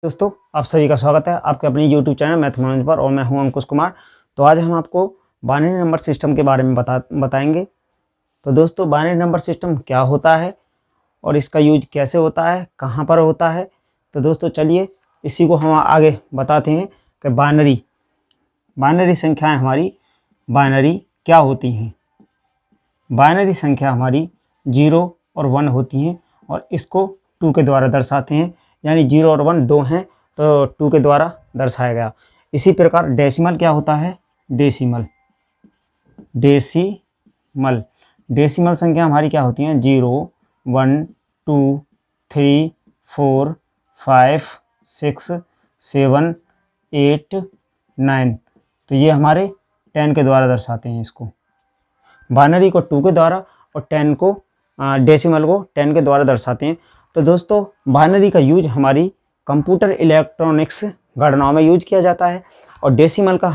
दोस्तों, आप सभी का स्वागत है आपके अपने YouTube चैनल मैथमेटिक्स पर और मैं हूं अंकुश कुमार। तो आज हम आपको बाइनरी नंबर सिस्टम के बारे में बताएंगे। तो दोस्तों, बाइनरी नंबर सिस्टम क्या होता है और इसका यूज कैसे होता है, कहां पर होता है। तो दोस्तों चलिए इसी को हम आगे बताते हैं कि बाइनरी संख्याएं हमारी बाइनरी क्या होती हैं। बाइनरी संख्या हमारी 0 और 1 होती हैं और इसको 2 के द्वारा दर्शाते हैं, यानी 0 और 1 दो हैं तो 2 के द्वारा दर्शाया गया। इसी प्रकार डेसिमल क्या होता है, डेसिमल संख्या हमारी क्या होती हैं, 0 1 2 3 4 5 6 7 8 9। तो ये हमारे 10 के द्वारा दर्शाते हैं इसको। बाइनरी को 2 के द्वारा और 10 को डेसिमल को 10 के द्वारा दर्शाते हैं। तो दोस्तों, बाइनरी का यूज हमारी कंप्यूटर इलेक्ट्रॉनिक्स गणनाओं में यूज किया जाता है और डेसिमल का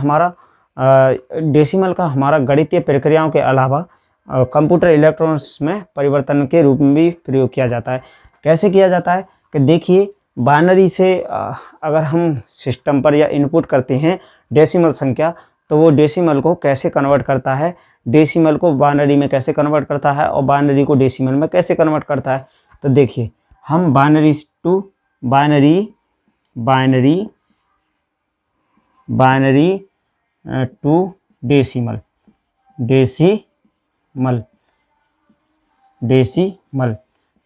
हमारा गणितीय प्रक्रियाओं के अलावा कंप्यूटर इलेक्ट्रॉनिक्स में परिवर्तन के रूप में भी प्रयोग किया जाता है। कैसे किया जाता है कि देखिए, बाइनरी से अगर हम सिस्टम पर या इनपुट करते हैं डेसिमल संख्या, तो वो डेसिमल को कैसे कन्वर्ट करता है, डेसिमल को बाइनरी में कैसे कन्वर्ट करता है और बाइनरी को डेसिमल में कैसे कन्वर्ट करता है। तो देखिए, हम बाइनरी टू डेसिमल।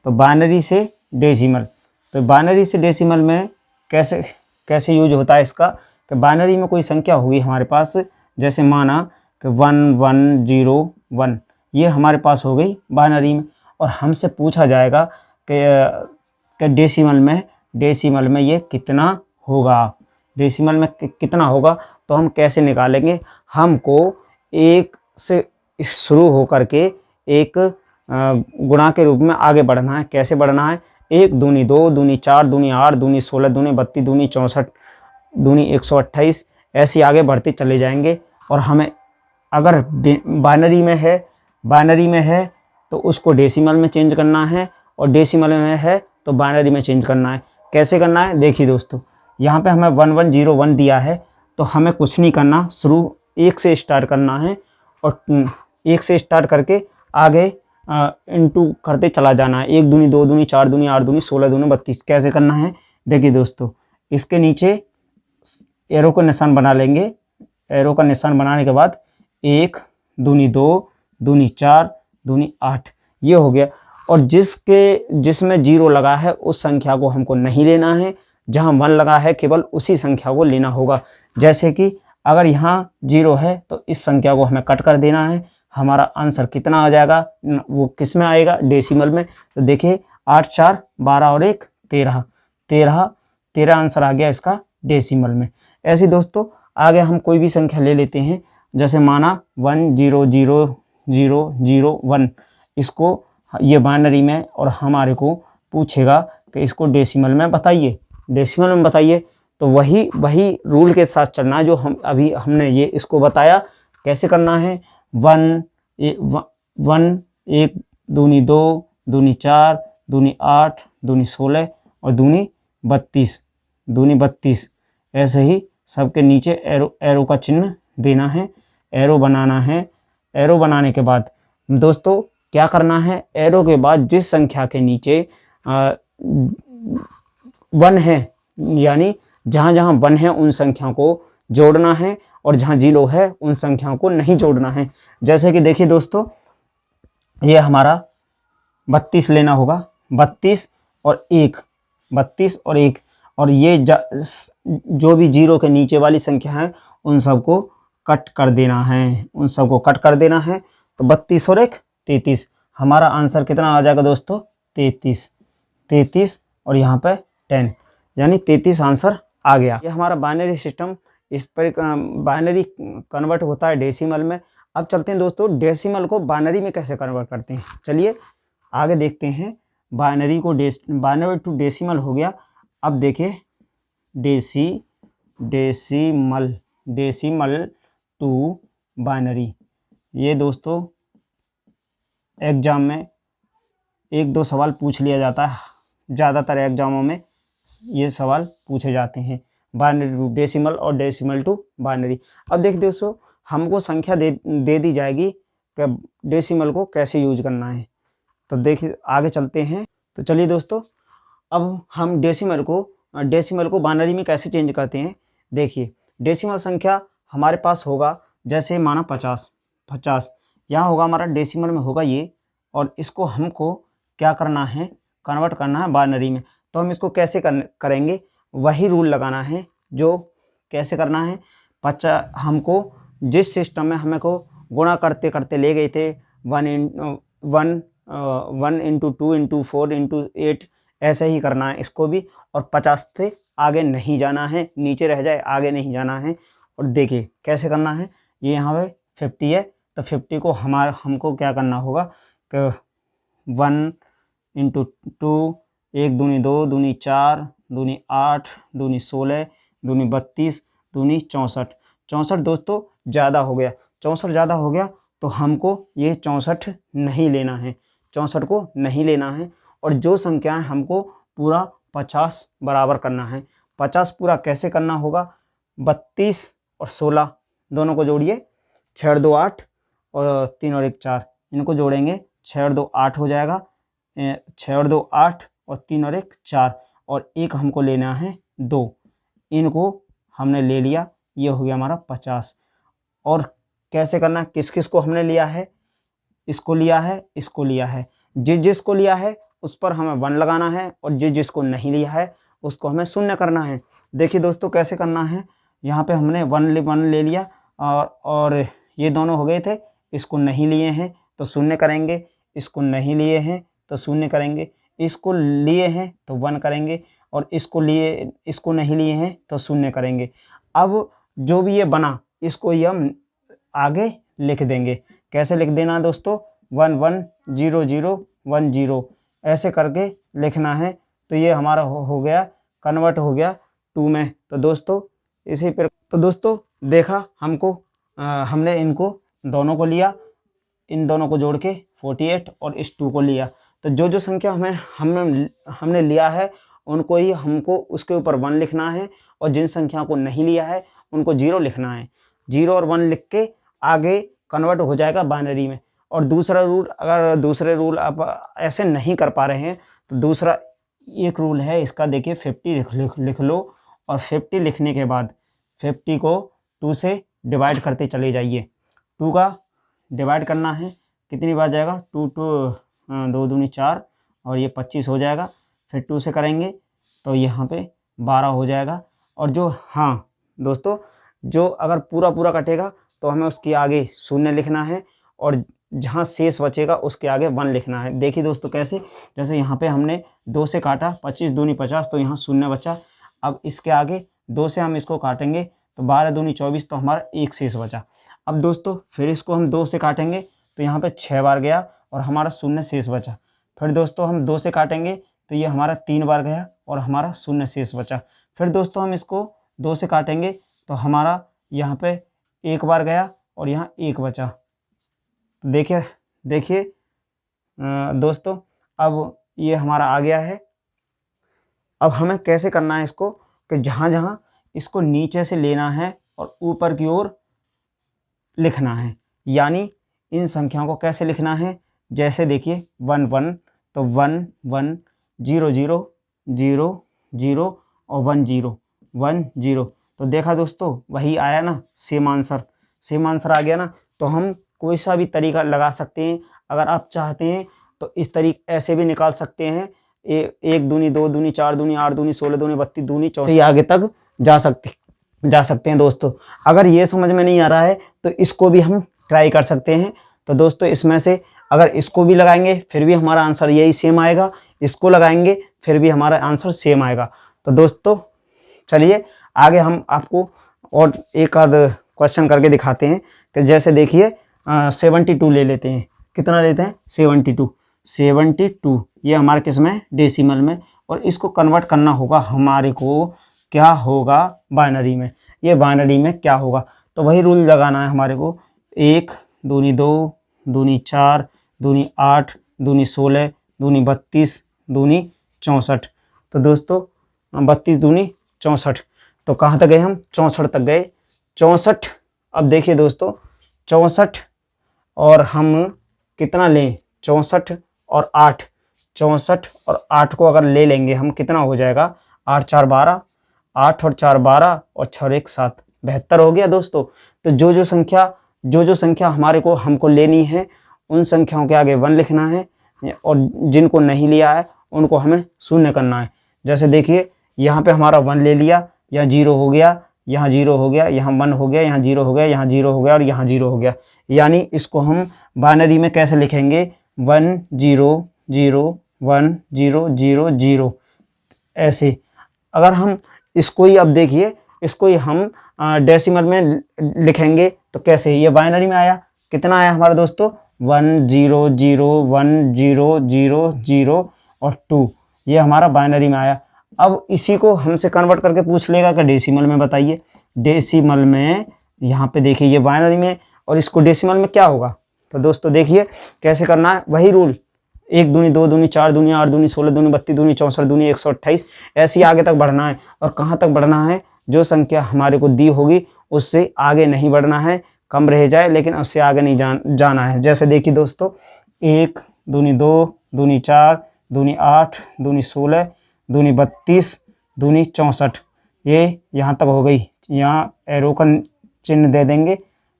तो बाइनरी से डेसिमल, तो बाइनरी से डेसिमल में कैसे यूज होता है इसका, कि बाइनरी में कोई संख्या होगी हमारे पास, जैसे माना कि 1 1 0 1, ये हमारे पास हो गई बाइनरी में, और हमसे पूछा जाएगा कि डेसिमल में ये कितना होगा, तो हम कैसे निकालेंगे। हमको एक से शुरू होकर के एक गुणा के रूप में आगे बढ़ना है। कैसे बढ़ना है, 1 दूनी 2 दूनी 4 दूनी 8 दूनी 16 दूनी 32 दूनी 64 दूनी 128, ऐसे आगे बढ़ते चले जाएंगे। और हमें अगर बाइनरी में है तो उसको डेसिमल में चेंज करना है, और डेसिमल में है तो बाइनरी में चेंज करना है। कैसे करना है, देखिए दोस्तों, यहाँ पे हमें 1 1 0 1 दिया है, तो हमें कुछ नहीं करना, शुरू 1 से स्टार्ट करना है और 1 से स्टार्ट करके आगे इनटू करते चला जाना है। 1 दूनी 2 दूनी 4 दूनी 8 दूनी 16 दूनी 32। कैसे करना है, देखिए दोस्तों, इसके नीचे एरो का निशान बना लेंगे। एरो का निशान बनाने के बाद 1 दूनी 2 दूनी 4 दूनी 8, ये हो गया। और जिसमें 0 लगा है उस संख्या को हमको नहीं लेना है, जहां 1 लगा है केवल उसी संख्या को लेना होगा। जैसे कि अगर यहाँ 0 है तो इस संख्या को हमें कट कर देना है। हमारा आंसर कितना आ जाएगा, वो किस में आएगा, डेसिमल में। तो देखिए 8 4 12 और 1 13 आंसर आ गया इसका डेसिमल में। ऐसे दोस्तों आगे हम कोई भी संख्या ले लेते हैं, जैसे माना 1 0 0 0 0 1, इसको ये बाइनरी में, और हमारे को पूछेगा कि इसको डेसिमल में बताइए। तो वही रूल के साथ चलना है जो हमने ये इसको बताया। कैसे करना है, 1 1 दूनी 2 दूनी 4 दूनी 8 दूनी 16 और दूनी 32 ऐसे ही सबके नीचे एरो का चिन्ह देना है, एरो बनाना है। एरो बनाने के बाद दोस्तों क्या करना है, एरो के बाद जिस संख्या के नीचे 1 है, यानी जहां जहां 1 है उन संख्याओं को जोड़ना है, और जहां 0 है उन संख्याओं को नहीं जोड़ना है। जैसे कि देखिए दोस्तों, ये हमारा 32 लेना होगा, 32 और 1, और ये जो भी 0 के नीचे वाली संख्या है उन सबको कट कर देना है, तो 32 और 1 33। हमारा आंसर कितना आ जाएगा दोस्तों, 33 और यहाँ पे 10, यानी 33 आंसर आ गया। ये हमारा बाइनरी सिस्टम, इस पर बाइनरी कन्वर्ट होता है डेसिमल में। अब चलते हैं दोस्तों, डेसिमल को बाइनरी में कैसे कन्वर्ट करते हैं, चलिए आगे देखते हैं। बाइनरी टू डेसिमल हो गया। अब देखिए डेसिमल टू बाइनरी, ये दोस्तों एग्जाम में 1 2 सवाल पूछ लिया जाता है ज़्यादातर एग्जामों में। ये सवाल पूछे जाते हैं, बाइनरी टू डेसिमल और डेसिमल टू बाइनरी। अब देखिए दोस्तों, हमको संख्या दे दी जाएगी कि डेसिमल को कैसे यूज करना है। तो देखिए आगे चलते हैं। तो चलिए दोस्तों, अब हम डेसिमल को बाइनरी में कैसे चेंज करते हैं। देखिए डेसिमल संख्या हमारे पास होगा, जैसे माना 50 यहाँ होगा हमारा, डेसिमल में होगा ये, और इसको हमको क्या करना है, कन्वर्ट करना है बाइनरी में। तो हम इसको कैसे करेंगे, वही रूल लगाना है जो कैसे करना है। 50 हमको जिस सिस्टम में हमें को गुणा करते करते ले गए थे, 1 इंटू 2 इंटू 4 इंटू 8, ऐसे ही करना है इसको भी। और 50 से आगे नहीं जाना है, नीचे रह जाए आगे नहीं जाना है। और देखिए कैसे करना है, ये यहाँ पे 50 है, तो 50 को हमको क्या करना होगा कि 1 इंटू 2, 1 दूनी 2, दूनी 4, दूनी 8, दूनी 16, दूनी 32, दूनी 64। 64 दोस्तों ज़्यादा हो गया, 64 ज़्यादा हो गया, तो हमको ये 64 नहीं लेना है, 64 को नहीं लेना है। और जो संख्या है हमको पूरा 50 बराबर करना है। 50 पूरा कैसे करना होगा, 32 और 16 दोनों को जोड़िए, 6 और 2 8 और 3 और 1 4, इनको जोड़ेंगे, 6 और 2 8 हो जाएगा, 6 और 2 8 और 3 और 1 4, और एक हमको लेना है 2, इनको हमने ले लिया, ये हो गया हमारा 50। और कैसे करना है, किस किस को हमने लिया है, इसको लिया है, इसको लिया है, जिस जिसको लिया है उस पर हमें 1 लगाना है, और जिस जिसको नहीं लिया है उसको हमें 0 करना है। देखिए दोस्तों कैसे करना है, यहाँ पे हमने 1 ले लिया, और ये दोनों हो गए थे, इसको नहीं लिए हैं तो 0 करेंगे, इसको नहीं लिए हैं तो 0 करेंगे, इसको लिए हैं तो 1 करेंगे, और इसको नहीं लिए हैं तो 0 करेंगे। अब जो भी ये बना इसको ये हम आगे लिख देंगे। कैसे लिख देना दोस्तों, 1 1 0 0 1 0, ऐसे करके लिखना है। तो ये हमारा हो गया, कन्वर्ट हो गया 2 में। तो दोस्तों इसी पर, तो दोस्तों देखा हमको, हमने इनको दोनों को लिया, इन दोनों को जोड़ के 48 और इस 2 को लिया। तो जो जो संख्या हमने लिया है उनको ही हमको उसके ऊपर 1 लिखना है, और जिन संख्या को नहीं लिया है उनको 0 लिखना है। 0 और 1 लिख के आगे कन्वर्ट हो जाएगा बाइनरी में। और दूसरा रूल, अगर दूसरे रूल आप ऐसे नहीं कर पा रहे हैं तो दूसरा एक रूल है इसका, देखिए 50 लिख लो, और 50 लिखने के बाद 50 को 2 से डिवाइड करते चले जाइए। 2 का डिवाइड करना है, कितनी बार जाएगा, 2 2 दूनी 4, और ये 25 हो जाएगा। फिर 2 से करेंगे तो यहाँ पे 12 हो जाएगा। और जो, हाँ दोस्तों, जो अगर पूरा कटेगा तो हमें उसके आगे 0 लिखना है, और जहाँ शेष बचेगा उसके आगे 1 लिखना है। देखिए दोस्तों कैसे, जैसे यहाँ पे हमने 2 से काटा, 25 दूनी 50, तो यहाँ 0 बचा। अब इसके आगे 2 से हम इसको काटेंगे तो 12 दूनी 24, तो हमारा 1 शेष बचा। अब दोस्तों फिर इसको हम 2 से काटेंगे तो यहाँ पे 6 बार गया और हमारा 0 शेष बचा। फिर दोस्तों हम 2 से काटेंगे तो ये हमारा 3 बार गया और हमारा 0 शेष बचा। फिर दोस्तों हम इसको 2 से काटेंगे तो हमारा यहाँ पे 1 बार गया और यहाँ 1 बचा। तो देखिए दोस्तों, अब ये हमारा आ गया है। अब हमें कैसे करना है इसको, कि जहाँ जहाँ इसको नीचे से लेना है और ऊपर की ओर लिखना है। यानी इन संख्याओं को कैसे लिखना है, जैसे देखिए 1 1, तो 1 1 0 0 0 0 और 1 0 1 0। तो देखा दोस्तों वही आया ना, सेम आंसर आ गया ना। तो हम कोई सा भी तरीका लगा सकते हैं। अगर आप चाहते हैं तो इस तरीके ऐसे भी निकाल सकते हैं, 1 दूनी 2 दूनी 4 दूनी 8 दूनी 16 दूनी 32 दूनी 64, आगे तक जा सकते हैं दोस्तों। अगर ये समझ में नहीं आ रहा है तो इसको भी हम ट्राई कर सकते हैं। तो दोस्तों इसमें से अगर इसको भी लगाएंगे फिर भी हमारा आंसर यही सेम आएगा, इसको लगाएंगे फिर भी हमारा आंसर सेम आएगा। तो दोस्तों चलिए आगे हम आपको और एक आध क्वेश्चन करके दिखाते हैं। कि जैसे देखिए 72 ले लेते हैं। कितना लेते हैं, 72। ये हमारे किस में, डेसिमल में, और इसको कन्वर्ट करना होगा हमारे को, क्या होगा, बाइनरी में। ये बाइनरी में क्या होगा, तो वही रूल लगाना है हमारे को। 1 दूनी 2 दूनी 4 दूनी 8 दूनी 16 दूनी 32 दूनी 64। तो दोस्तों 32 दूनी 64। तो कहाँ तक गए हम? 64 तक गए। 64, अब देखिए दोस्तों 64 और हम कितना लें? 64 और 8, 64 और 8 को अगर ले लेंगे हम कितना हो जाएगा? 8 4 12, 8 और 4 12 और 6 और 1 7, 72 हो गया दोस्तों। तो जो जो संख्या हमारे को हमको लेनी है उन संख्याओं के आगे 1 लिखना है और जिनको नहीं लिया है उनको हमें शून्य करना है। जैसे देखिए यहाँ पे हमारा 1 ले लिया, यहाँ 0 हो गया, यहाँ 0 हो गया, यहाँ 1 हो गया, यहाँ 0 हो गया, यहाँ 0 हो गया और यहाँ 0 हो गया। यानी इसको हम बाइनरी में कैसे लिखेंगे? 1 0 0 1 0 0 0 ऐसे। अगर हम इसको ही, अब देखिए इसको ही हम डेसिमल में लिखेंगे तो कैसे? ये बाइनरी में आया, कितना आया हमारे दोस्तों? 1 0 0 1 0 0 0 और 2, ये हमारा बाइनरी में आया। अब इसी को हमसे कन्वर्ट करके पूछ लेगा कि डेसिमल में बताइए। डेसिमल में यहाँ पे देखिए ये बाइनरी में और इसको डेसिमल में क्या होगा? तो दोस्तों देखिए कैसे करना है, वही रूल, 1 दूनी 2 दूनी 4 दूनी 8 दूनी 16 दूनी 32 दूनी 64 दूनी 128, ऐसे ही आगे तक बढ़ना है। और कहाँ तक बढ़ना है? जो संख्या हमारे को दी होगी उससे आगे नहीं बढ़ना है, कम रह जाए लेकिन उससे आगे नहीं जाना है। जैसे देखिए दोस्तों 1 दूनी 2 दूनी 4 दूनी 8 दूनी 16 दूनी 32 दूनी 64, ये यहाँ तक हो गई। यहाँ एरो का चिन्ह दे देंगे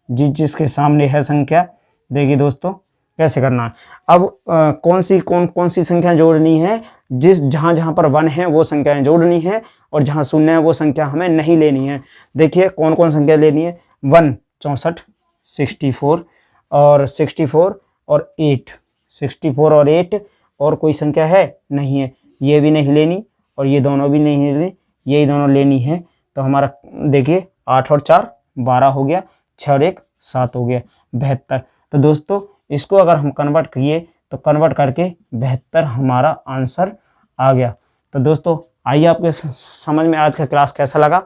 जिसके सामने है संख्या। देखिए दोस्तों कैसे करना है। अब कौन सी संख्या जोड़नी है? जहाँ पर 1 है वो संख्याएं जोड़नी है और जहाँ 0 है वो संख्या हमें नहीं लेनी है। देखिए कौन कौन संख्या लेनी है? 1 64, 64 और 64 और 8, 64 और 8 और कोई संख्या है? नहीं है। ये भी नहीं लेनी और ये दोनों भी नहीं लेनी, यही दोनों लेनी है। तो हमारा देखिए 8 और 4 12 हो गया, 6 और 1 7 हो गया, 72। तो दोस्तों इसको अगर हम कन्वर्ट किए तो कन्वर्ट करके 72 हमारा आंसर आ गया। तो दोस्तों आइए आपके समझ में आज का क्लास कैसा लगा।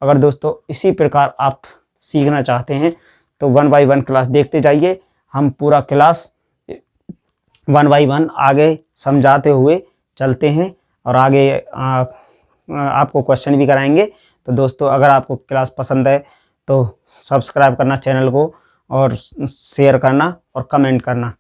अगर दोस्तों इसी प्रकार आप सीखना चाहते हैं तो 1 बाय 1 क्लास देखते जाइए। हम पूरा क्लास 1 बाय 1 आगे समझाते हुए चलते हैं और आगे आपको क्वेश्चन भी कराएंगे। तो दोस्तों अगर आपको क्लास पसंद है तो सब्सक्राइब करना चैनल को और शेयर करना और कमेंट करना।